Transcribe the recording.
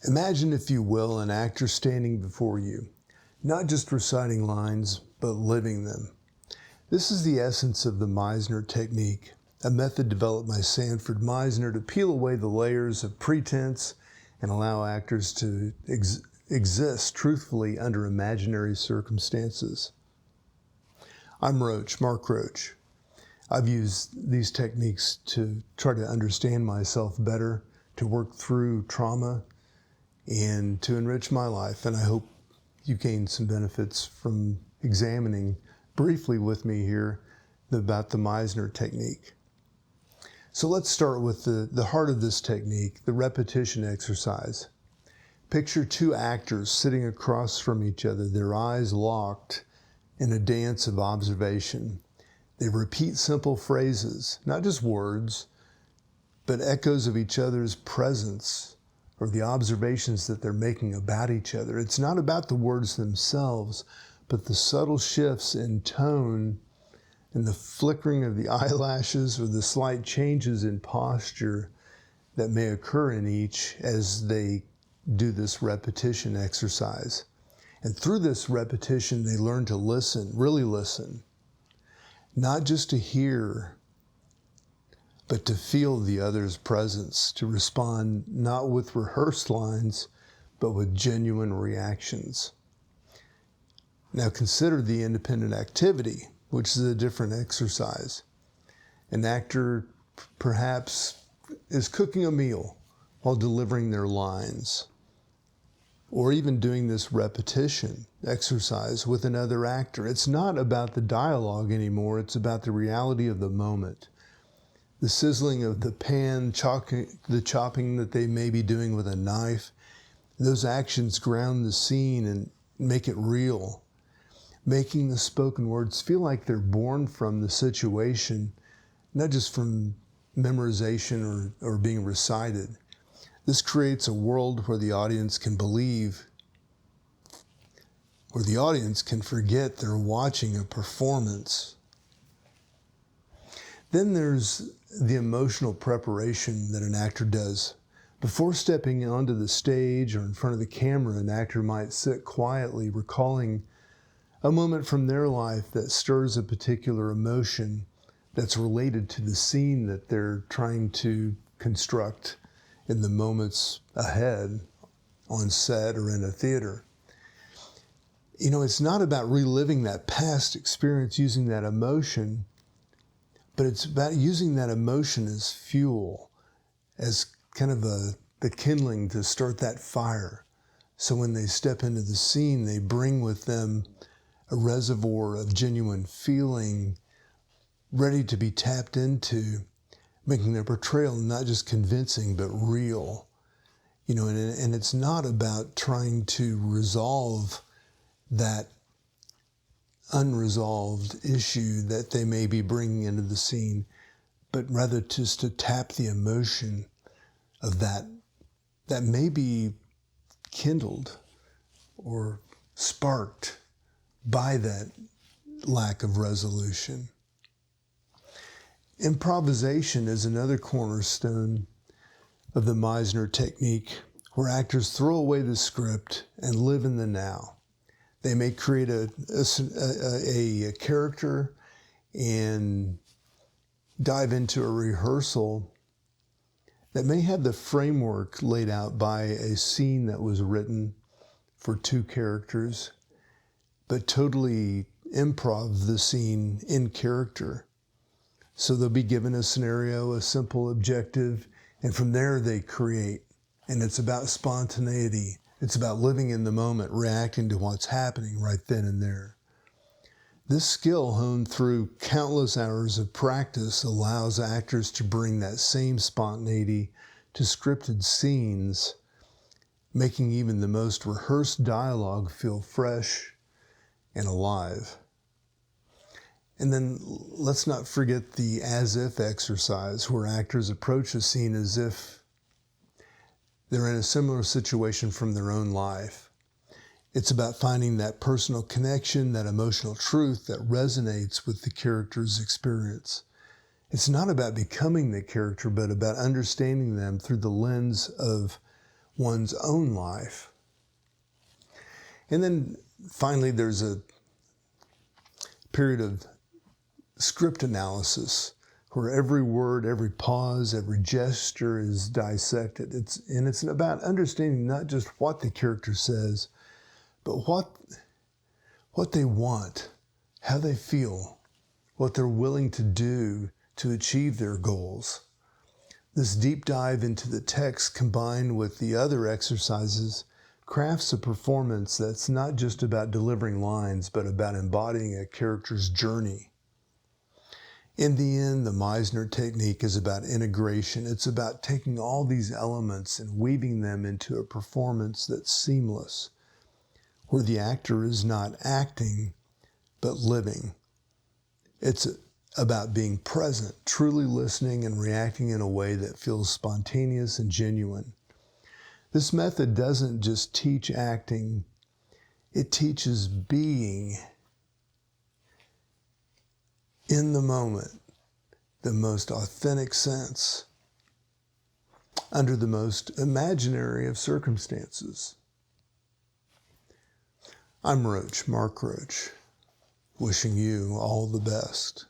Imagine, if you will, an actor standing before you, not just reciting lines, but living them. This is the essence of the Meisner Technique, a method developed by Sanford Meisner to peel away the layers of pretense and allow actors to exist truthfully under imaginary circumstances. I'm Roach, Mark Roach. I've used these techniques to try to understand myself better, to work through trauma, and to enrich my life. And I hope you gain some benefits from examining briefly with me here about the Meisner Technique. So let's start with the heart of this technique, the repetition exercise. Picture two actors sitting across from each other, their eyes locked in a dance of observation. They repeat simple phrases, not just words, but echoes of each other's presence or the observations that they're making about each other. It's not about the words themselves, but the subtle shifts in tone and the flickering of the eyelashes or the slight changes in posture that may occur in each as they do this repetition exercise. And through this repetition, they learn to listen, really listen, not just to hear, but to feel the other's presence, to respond not with rehearsed lines, but with genuine reactions. Now consider the independent activity, which is a different exercise. An actor perhaps is cooking a meal while delivering their lines, or even doing this repetition exercise with another actor. It's not about the dialogue anymore, it's about the reality of the moment. The sizzling of the pan, the chopping that they may be doing with a knife, those actions ground the scene and make it real, making the spoken words feel like they're born from the situation, not just from memorization or being recited. This creates a world where the audience can believe, where the audience can forget they're watching a performance. Then there's the emotional preparation that an actor does. Before stepping onto the stage or in front of the camera, an actor might sit quietly, recalling a moment from their life that stirs a particular emotion that's related to the scene that they're trying to construct in the moments ahead on set or in a theater. You know, it's not about reliving that past experience using that emotion, but it's about using that emotion as fuel, as kind of the kindling to start that fire. So when they step into the scene, they bring with them a reservoir of genuine feeling, ready to be tapped into, making their portrayal not just convincing, but real. You know, and it's not about trying to resolve that unresolved issue that they may be bringing into the scene, but rather just to tap the emotion of that may be kindled or sparked by that lack of resolution. Improvisation is another cornerstone of the Meisner Technique, where actors throw away the script and live in the now. They may create a character and dive into a rehearsal that may have the framework laid out by a scene that was written for two characters, but totally improv the scene in character. So they'll be given a scenario, a simple objective, and from there they create. And it's about spontaneity. It's about living in the moment, reacting to what's happening right then and there. This skill, honed through countless hours of practice, allows actors to bring that same spontaneity to scripted scenes, making even the most rehearsed dialogue feel fresh and alive. And then let's not forget the as-if exercise, where actors approach a scene as if they're in a similar situation from their own life. It's about finding that personal connection, that emotional truth that resonates with the character's experience. It's not about becoming the character, but about understanding them through the lens of one's own life. And then finally, there's a period of script analysis where every word, every pause, every gesture is dissected. It's about understanding not just what the character says, but what they want, how they feel, what they're willing to do to achieve their goals. This deep dive into the text combined with the other exercises crafts a performance that's not just about delivering lines, but about embodying a character's journey. In the end, the Meisner technique is about integration. It's about taking all these elements and weaving them into a performance that's seamless, where the actor is not acting, but living. It's about being present, truly listening and reacting in a way that feels spontaneous and genuine. This method doesn't just teach acting, it teaches being in the moment, the most authentic sense, under the most imaginary of circumstances. I'm Roach, Mark Roach, wishing you all the best.